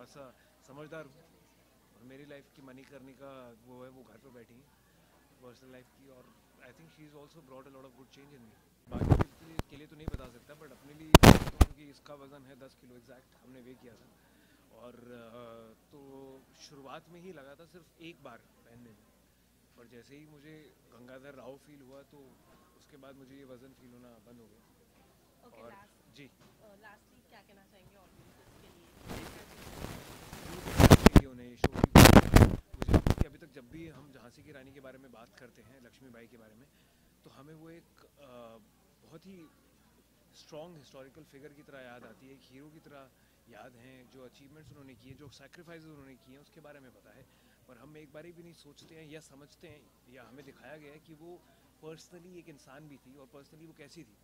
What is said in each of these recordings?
थोड़ा सा समझदार हूँ, और मेरी लाइफ की मनी करने का वो है, वो घर पे बैठी हैं पर्सनल लाइफ की। और I think she is also brought a lot of good change in me. बाकी के लिए तो नहीं बता सकता, बट अपने लिए बताता हूँ कि इसका वज़न है 10 किलो एग्जैक्ट, हमने वे किया था। और तो शुरुआत में ही लगा था सिर्फ एक बार पहनने में, और जैसे ही मुझे गंगाधर राव फील हुआ तो उसके बाद मुझे ये वज़न फील होना बंद हो गया। ओके, और जी, लास्टली क्या कहना चाहेंगे ऑडियंसेस के लिए एक क्या चीज़ के लिए उन्हें शो की, मुझे लगता है कि अभी तक जब भी हम झांसी की रानी के बारे में बात करते हैं, लक्ष्मीबाई के बारे में, तो हमें वो एक बहुत ही स्ट्रॉन्ग हिस्टोरिकल फिगर की तरह याद आती है, एक हीरो की तरह याद हैं। जो अचीवमेंट्स उन्होंने किए, जो सैक्रिफाइस उन्होंने किए हैं, उसके बारे में पता है। पर हम एक बारी भी नहीं सोचते हैं या समझते हैं, या हमें दिखाया गया है कि वो पर्सनली एक इंसान भी थी, और पर्सनली वो कैसी थी,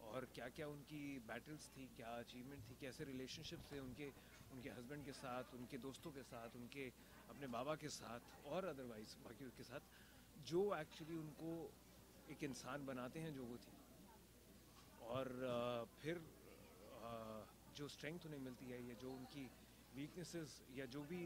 और क्या क्या उनकी बैटल्स थी, क्या अचीवमेंट थी, कैसे रिलेशनशिप्स थे उनके उनके हस्बैंड के साथ, उनके दोस्तों के साथ, उनके अपने बाबा के साथ, और अदरवाइज बाकी के साथ, जो एक्चुअली उनको एक इंसान बनाते हैं जो वो थी। और फिर जो स्ट्रेंथ उन्हें मिलती है, या जो उनकी वीकनेसेस, या जो भी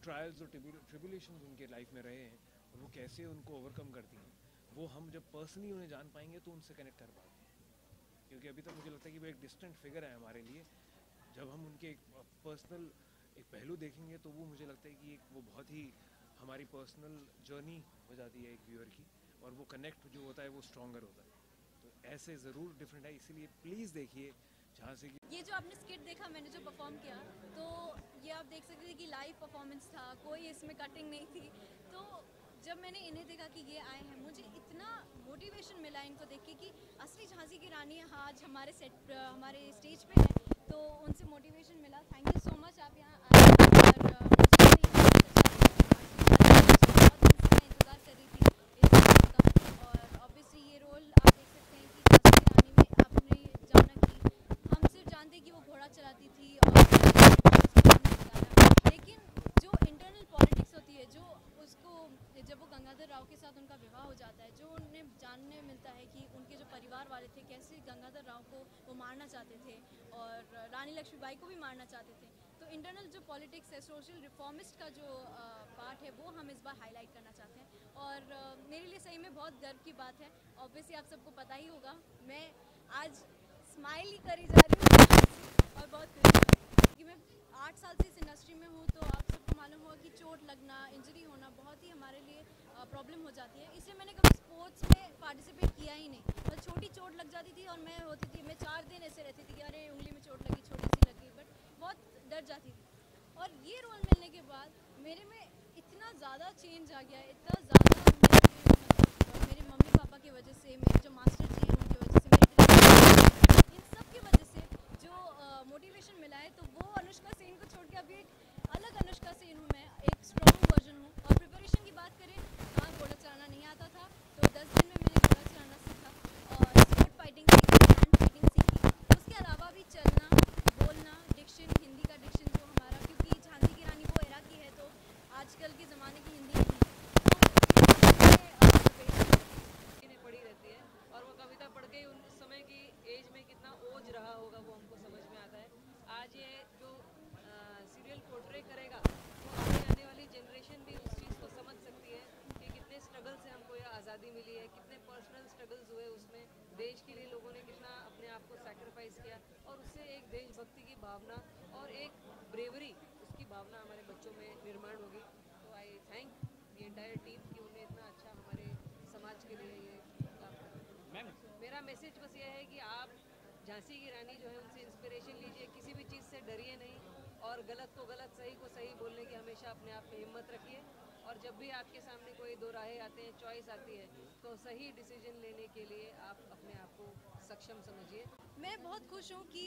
ट्रायल्स और ट्रिबुलेशंस उनके लाइफ में रहे हैं, और वो कैसे उनको ओवरकम करती हैं, वो हम जब पर्सनली उन्हें जान पाएंगे तो उनसे कनेक्ट कर पाते हैं। क्योंकि अभी तक मुझे लगता है कि वो एक डिस्टेंट फिगर है हमारे लिए। जब हम उनके एक पर्सनल एक पहलू देखेंगे, तो वो मुझे लगता है कि एक वो बहुत ही हमारी पर्सनल जर्नी हो जाती है एक व्यूअर की, और वो कनेक्ट जो होता है वो स्ट्रॉन्गर होता है। तो ऐसे ज़रूर डिफरेंट है, इसीलिए प्लीज़ देखिए झांसी की। ये जो आपने स्किट देखा मैंने जो परफॉर्म किया, तो ये आप देख सकते थे कि लाइव परफॉर्मेंस था, कोई इसमें कटिंग नहीं थी। तो जब मैंने इन्हें देखा कि ये आए हैं, मुझे इतना मोटिवेशन मिला इनको देख के कि असली झांसी की रानी आज हमारे सेट हमारे स्टेज पे है। तो उनसे मोटिवेशन मिला। थैंक यू सो मच आप यहाँ आए। और मुझे बहुत इंतज़ार कर रही थी इस रोल का। और ऑब्वियसली ये रोल आप देख सकते हैं कि झांसी की रानी में आपने जाना कि हम सिर्फ जानते कि वो घोड़ा चलाती थी और लेकिन जो इंटरनल पॉलिटिक्स होती है, जो उसको जब वो गंगाधर राव के साथ उनका विवाह हो जाता है, जो उन्हें जानने मिलता है कि उनके जो परिवार वाले थे कैसे गंगाधर राव को वो मारना चाहते थे और रानी लक्ष्मीबाई को भी मारना चाहते थे। तो इंटरनल जो पॉलिटिक्स है, सोशल रिफॉर्मिस्ट का जो पार्ट है, वो हम इस बार हाईलाइट करना चाहते हैं। और मेरे लिए सही में बहुत गर्व की बात है। ऑब्वियसली आप सबको पता ही होगा, मैं आज स्माइल ही करी जा रही हूँ और बहुत खुश हूँ कि मैं 8 साल से इस इंडस्ट्री में हूँ। तो आप सबको मालूम होगा कि चोट लगना, इंजरी होना बहुत ही हमारे लिए प्रॉब्लम हो जाती है। इसलिए मैंने कभी स्पोर्ट्स में पार्टिसिपेट किया ही नहीं। बस छोटी चोट लग जाती थी और मैं होती थी, मैं 4 दिन ऐसे रहती थी कि अरे उंगली में चोट लगी, छोटी सी लगी, बट बहुत डर जाती थी। और ये रोल मिलने के बाद मेरे में इतना ज़्यादा चेंज आ गया, इतना ज़्यादा मतलब मेरे मम्मी पापा की वजह से, मेरे जो मास्टर जी हैं उनकी वजह से, मेरे ट्रेनर, इन सब की वजह से जो मोटिवेशन मिला है। तो वो अनुष्का सेन को छोड़ के अभी एक अलग अनुष्का सेन हूँ मैं, एक स्ट्रॉन्ग वर्जन हूँ। और प्रिपरेशन की बात करें, हाँ घोड़ा चलाना नहीं आता था, तो 10 दिन में मैंने घोड़ा चलाना सीखा और स्पोर्ट फाइटिंग सीखी, हैंड फाइटिंग सीखी। उसके अलावा भी चलना, बोलना, डिक्शन, हिंदी का डिक्शन जो हमारा, क्योंकि झांसी की रानी वो एरा की है, तो आजकल के ज़माने की हिंदी नहीं है। ने पढ़ी रहती है और वो कविता पढ़ के उन उस समय की एज में कितना ओज रहा होगा वो हमको समझ में आता है। आज ये जो सीरियल पोर्ट्रे करेगा, तो आगे आने वाली जनरेशन भी उस चीज़ को समझ सकती है कि कितने स्ट्रगल से हमको यह आज़ादी मिली है, कितने पर्सनल स्ट्रगल्स हुए उसमें, देश के लिए लोगों ने कितना अपने आप को सैक्रिफाइस किया, और उससे एक देशभक्ति की भावना और एक ब्रेवरी, उसकी भावना हमारे बच्चों में निर्माण होगी। तो आई थैंक दी एंटायर टीम कि उन्हें इतना अच्छा हमारे समाज के लिए ये काम करा। मैम, मेरा मैसेज बस ये है कि आप झांसी की रानी जो है उनसे इंस्पिरेशन लीजिए, किसी भी चीज़ से डरिए नहीं, और गलत को गलत, सही को सही बोलने की हमेशा अपने आप में हिम्मत रखिए। और जब भी आपके सामने कोई दो राहें आते हैं, चॉइस आती है, तो सही डिसीजन लेने के लिए आप अपने आप को सक्षम समझिए। मैं बहुत खुश हूँ कि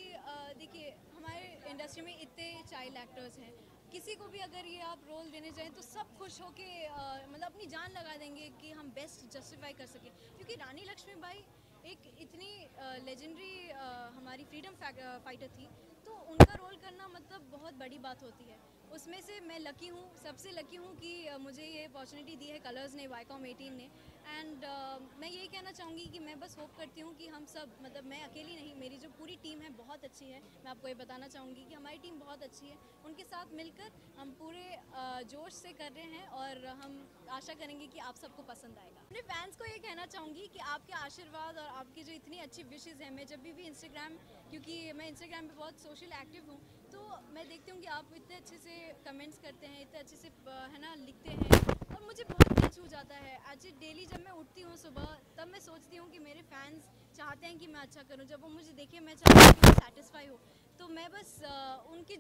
देखिए हमारे इंडस्ट्री में इतने चाइल्ड एक्टर्स हैं। किसी को भी अगर ये आप रोल देने जाएं तो सब खुश होके मतलब अपनी जान लगा देंगे कि हम बेस्ट जस्टिफाई कर सकें। क्योंकि रानी लक्ष्मीबाई एक इतनी लेजेंडरी हमारी फ्रीडम फाइटर थी, तो उनका रोल करना मतलब बहुत बहुत बड़ी बात होती है। उसमें से मैं लकी हूँ, सबसे लकी हूँ कि मुझे ये अपॉर्चुनिटी दी है कलर्स ने, वाईकॉम 18 ने। एंड मैं यही कहना चाहूँगी कि मैं बस होप करती हूँ कि हम सब, मतलब मैं अकेली नहीं, मेरी जो पूरी टीम है बहुत अच्छी है। मैं आपको ये बताना चाहूँगी कि हमारी टीम बहुत अच्छी है। उनके साथ मिलकर हम पूरे जोश से कर रहे हैं और हम आशा करेंगे कि आप सबको पसंद आएगा। अपने फैंस को ये कहना चाहूँगी कि आपके आशीर्वाद और आपकी जो इतनी अच्छी विशेज़ हैं, मैं जब भी इंस्टाग्राम, क्योंकि मैं इंस्टाग्राम पे बहुत सोशल एक्टिव हूँ, तो मैं देखती हूँ कि आप इतने अच्छे से कमेंट्स करते हैं, इतने अच्छे से है ना लिखते हैं, और मुझे बहुत दिल छू जाता है। आज डेली जब मैं उठती हूँ सुबह, तब मैं सोचती हूँ कि मेरे फैंस चाहते हैं कि मैं अच्छा करूँ। जब वो मुझे देखें, मैं चाहती हूँ कि मैं सेटिस्फाई हो। तो मैं बस उनके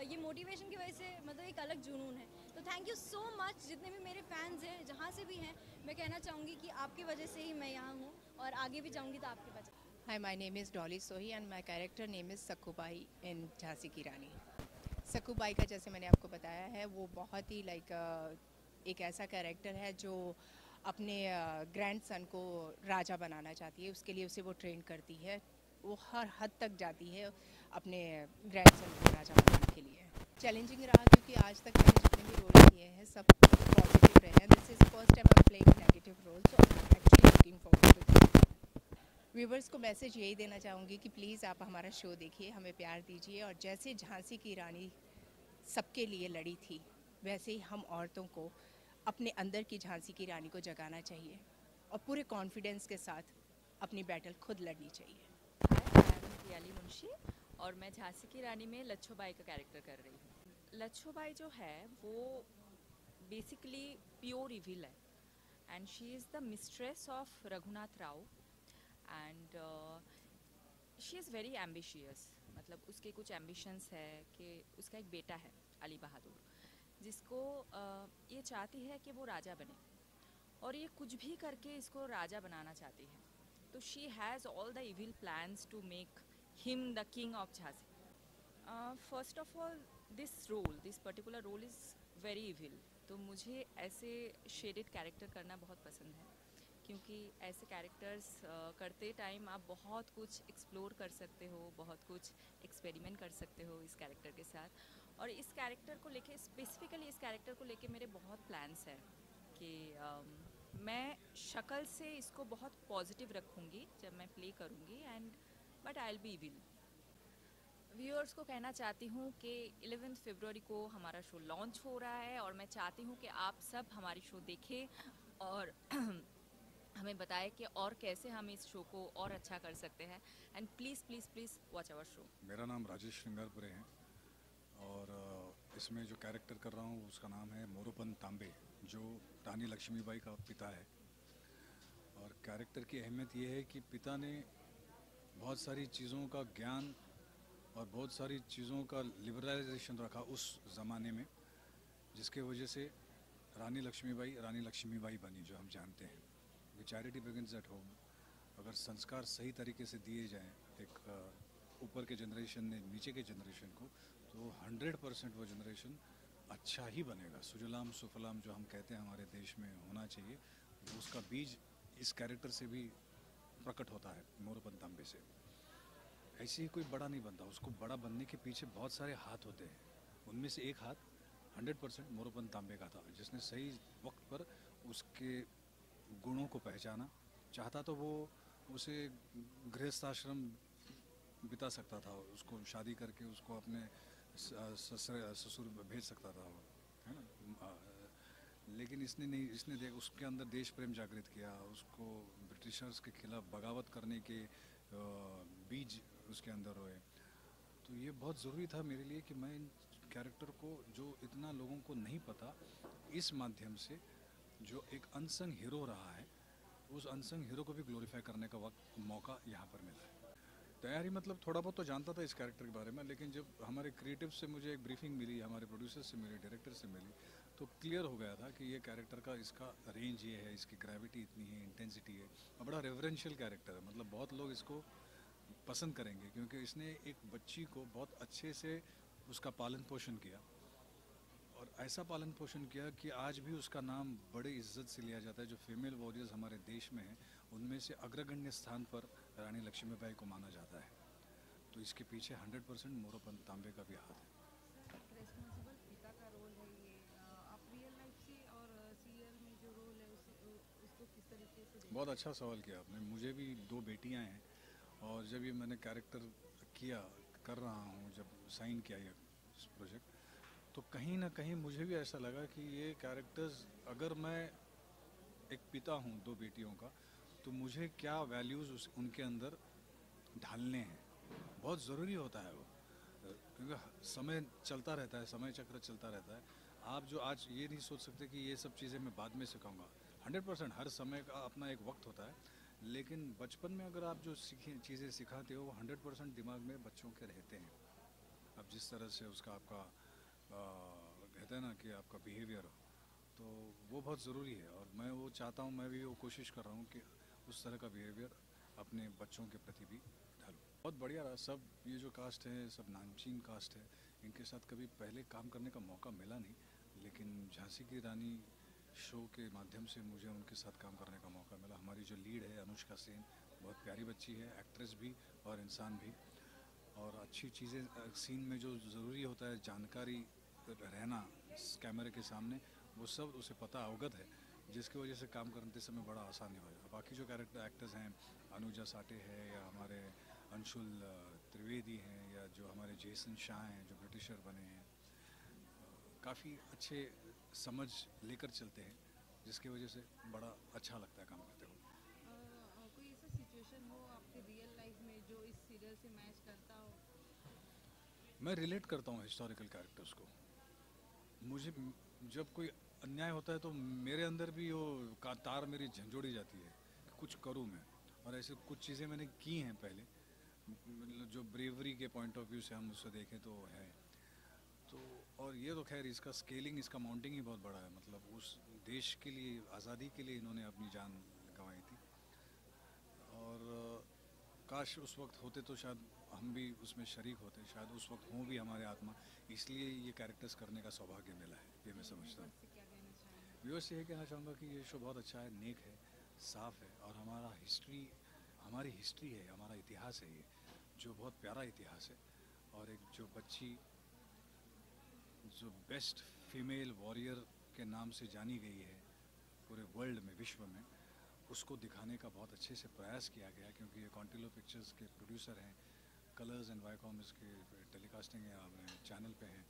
ये मोटिवेशन की वजह से, मतलब एक अलग जुनून है। तो थैंक यू सो मच जितने भी मेरे फैंस हैं, जहाँ से भी हैं। मैं कहना चाहूँगी कि आपकी वजह से ही मैं यहाँ हूँ और आगे भी जाऊँगी तो आपकी वजह। Hi, my name is Dolly Sohi and my character name is Sakubai in Jhansi की रानी। सकुबाई का जैसे मैंने आपको बताया है, वो बहुत ही एक ऐसा कैरेक्टर है जो अपने ग्रैंडसन को राजा बनाना चाहती है। उसके लिए उसे वो ट्रेन करती है, वो हर हद तक जाती है अपने ग्रैंडसन को राजा बनाने के लिए। चैलेंजिंग रहा क्योंकि आज तक मैंने जितने भी रोल किए हैं सब पॉजिटिव रहे हैं। This is first time I am playing negative role, so I am actually looking forward to this. Viewers को मैसेज यही देना चाहूँगी कि प्लीज़ आप हमारा शो देखिए, हमें प्यार दीजिए, और जैसे झांसी की रानी सबके लिए लड़ी थी, वैसे ही हम औरतों को अपने अंदर की झांसी की रानी को जगाना चाहिए और पूरे कॉन्फिडेंस के साथ अपनी बैटल खुद लड़नी चाहिए। हाय, आई एम पियाली मुंशी और मैं झांसी की रानी में लच्छोबाई का कैरेक्टर कर रही हूँ। लच्छोबाई जो है वो बेसिकली प्योर इविल है and she is the mistress of Raghunath Rao and she is very ambitious. मतलब उसके कुछ एम्बिशंस है कि उसका एक बेटा है अली बहादुर, जिसको ये चाहती है कि वो राजा बने, और ये कुछ भी करके इसको राजा बनाना चाहती है। तो she has all the evil plans to make him the king of Jhansi. First of all this particular role is very evil. तो मुझे ऐसे शेडेड कैरेक्टर करना बहुत पसंद है, क्योंकि ऐसे कैरेक्टर्स करते टाइम आप बहुत कुछ एक्सप्लोर कर सकते हो, बहुत कुछ एक्सपेरिमेंट कर सकते हो इस कैरेक्टर के साथ। और इस कैरेक्टर को लेके, स्पेसिफिकली इस कैरेक्टर को लेके मेरे बहुत प्लान्स हैं कि मैं शक्ल से इसको बहुत पॉजिटिव रखूँगी जब मैं प्ले करूँगी, and but I will be evil. Viewers को कहना चाहती हूँ कि 11 फरवरी को हमारा शो लॉन्च हो रहा है, और मैं चाहती हूँ कि आप सब हमारी शो देखें और हमें बताएं कि और कैसे हम इस शो को और अच्छा कर सकते हैं। And please please please watch our show. मेरा नाम राजेश श्रृंगारपुरे है और इसमें जो कैरेक्टर कर रहा हूँ उसका नाम है मोरोपंत तांबे, जो रानी लक्ष्मीबाई का पिता है। और कैरेक्टर की अहमियत ये है कि पिता ने बहुत सारी चीज़ों का ज्ञान और बहुत सारी चीज़ों का लिबरलाइजेशन रखा उस ज़माने में, जिसके वजह से रानी लक्ष्मीबाई बनी जो हम जानते हैं। Charity begins at home. अगर संस्कार सही तरीके से दिए जाएं एक ऊपर के जनरेशन ने नीचे के जनरेशन को, तो 100% वो जनरेशन अच्छा ही बनेगा। सुजलाम सुफलाम जो हम कहते हैं हमारे देश में होना चाहिए, उसका बीज इस कैरेक्टर से भी प्रकट होता है, मोरोपंत तांबे से। ऐसे ही कोई बड़ा नहीं बनता, उसको बड़ा बनने के पीछे बहुत सारे हाथ होते हैं। उनमें से एक हाथ 100% मोरोपंत तांबे का था, जिसने सही वक्त पर उसके गुणों को पहचाना। चाहता तो वो उसे गृहस्थ आश्रम बिता सकता था, उसको शादी करके उसको अपने ससुर भेज सकता था वो, है ना। लेकिन इसने नहीं, इसने उसके अंदर देश प्रेम जागृत किया, उसको ब्रिटिशर्स के खिलाफ बगावत करने के बीज उसके अंदर हुए। तो ये बहुत ज़रूरी था मेरे लिए कि मैं इन कैरेक्टर को, जो इतना लोगों को नहीं पता, इस माध्यम से जो एक अनसंग हीरो रहा है, उस अनसंग हीरो को भी ग्लोरीफाई करने का मौका यहाँ पर मिला है। तैयारी मतलब थोड़ा बहुत तो जानता था इस कैरेक्टर के बारे में, लेकिन जब हमारे क्रिएटिव से मुझे एक ब्रीफिंग मिली, हमारे प्रोड्यूसर से मिली, डायरेक्टर से मिली, तो क्लियर हो गया था कि ये कैरेक्टर का इसका रेंज ये है, इसकी ग्रेविटी इतनी है, इंटेंसिटी है, और बड़ा रेवरेंशियल कैरेक्टर है। मतलब बहुत लोग इसको पसंद करेंगे क्योंकि इसने एक बच्ची को बहुत अच्छे से उसका पालन पोषण किया, और ऐसा पालन पोषण किया कि आज भी उसका नाम बड़े इज्जत से लिया जाता है। जो फीमेल वॉरियर्स हमारे देश में हैं, उनमें से अग्रगण्य स्थान पर रानी लक्ष्मीबाई को माना जाता है। तो इसके पीछे 100% मोरोपंत तांबे का भी हाथ है। तरीके से बहुत अच्छा सवाल किया आपने। मुझे भी 2 बेटियां हैं और जब ये मैंने कैरेक्टर कर रहा हूँ, जब साइन किया ये प्रोजेक्ट, तो कहीं ना कहीं मुझे भी ऐसा लगा कि ये कैरेक्टर्स, अगर मैं एक पिता हूँ 2 बेटियों का, तो मुझे क्या वैल्यूज़ उनके अंदर ढालने हैं, बहुत ज़रूरी होता है वो। क्योंकि समय चलता रहता है, समय चक्र चलता रहता है। आप जो आज ये नहीं सोच सकते कि ये सब चीज़ें मैं बाद में सिखाऊंगा। 100% हर समय का अपना एक वक्त होता है, लेकिन बचपन में अगर आप जो चीज़ें सिखाते हो वो 100% दिमाग में बच्चों के रहते हैं। अब जिस तरह से उसका आपका कहते हैं ना कि आपका बिहेवियर हो, तो वो बहुत ज़रूरी है। और मैं वो चाहता हूँ, मैं भी वो कोशिश कर रहा हूँ कि उस तरह का बिहेवियर अपने बच्चों के प्रति भी ढालूँ। बहुत बढ़िया रहा। सब ये जो कास्ट है, सब नामचीन कास्ट है, इनके साथ कभी पहले काम करने का मौका मिला नहीं, लेकिन झांसी की रानी शो के माध्यम से मुझे उनके साथ काम करने का मौका मिला। हमारी जो लीड है अनुष्का सेन, बहुत प्यारी बच्ची है, एक्ट्रेस भी और इंसान भी। और अच्छी चीज़ें सीन में जो ज़रूरी होता है, जानकारी रहना कैमरे के सामने, वो सब उसे पता अवगत है, जिसकी वजह से काम करते समय बड़ा आसानी हो जाता है। बाकी जो एक्टर्स हैं, अनुजा साटे है या हमारे अंशुल त्रिवेदी हैं या जो हमारे जेसन शाह हैं जो ब्रिटिशर बने हैं, काफ़ी अच्छे समझ लेकर चलते हैं, जिसकी वजह से बड़ा अच्छा लगता है काम करते हुए। कोई ऐसा सिचुएशन हो आपके रियल लाइफ में जो इस सीरियल से मैच करता हो? मैं रिलेट करता हूँ हिस्टोरिकल कैरेक्टर्स को। मुझे जब कोई अन्याय होता है तो मेरे अंदर भी वो तार मेरी झंझोड़ी जाती है कि कुछ करूँ मैं। और ऐसे कुछ चीज़ें मैंने की हैं पहले, मतलब जो ब्रेवरी के पॉइंट ऑफ व्यू से हम उससे देखें तो है। तो और ये तो खैर इसका स्केलिंग, इसका माउंटिंग ही बहुत बड़ा है। मतलब उस देश के लिए, आज़ादी के लिए इन्होंने अपनी जान गंवाई थी। और काश उस वक्त होते तो शायद हम भी उसमें शरीक होते, शायद उस वक्त हों भी हमारे आत्मा। इसलिए ये कैरेक्टर्स करने का सौभाग्य मिला है, ये मैं समझता हूँ। क्या कहना चाहेंगे? व्यूअर्स से ये कहना चाहूँगा कि ये शो बहुत अच्छा है, नेक है, साफ़ है, और हमारी हिस्ट्री है, हमारा इतिहास है ये, जो बहुत प्यारा इतिहास है। और एक जो बच्ची जो बेस्ट फीमेल वॉरियर के नाम से जानी गई है पूरे वर्ल्ड में, विश्व में, उसको दिखाने का बहुत अच्छे से प्रयास किया गया, क्योंकि ये कॉन्टिलो पिक्चर्स के प्रोड्यूसर हैं। कलर्स एंड वाईकॉम इसके टेलीकास्टिंग चैनल पे हैं।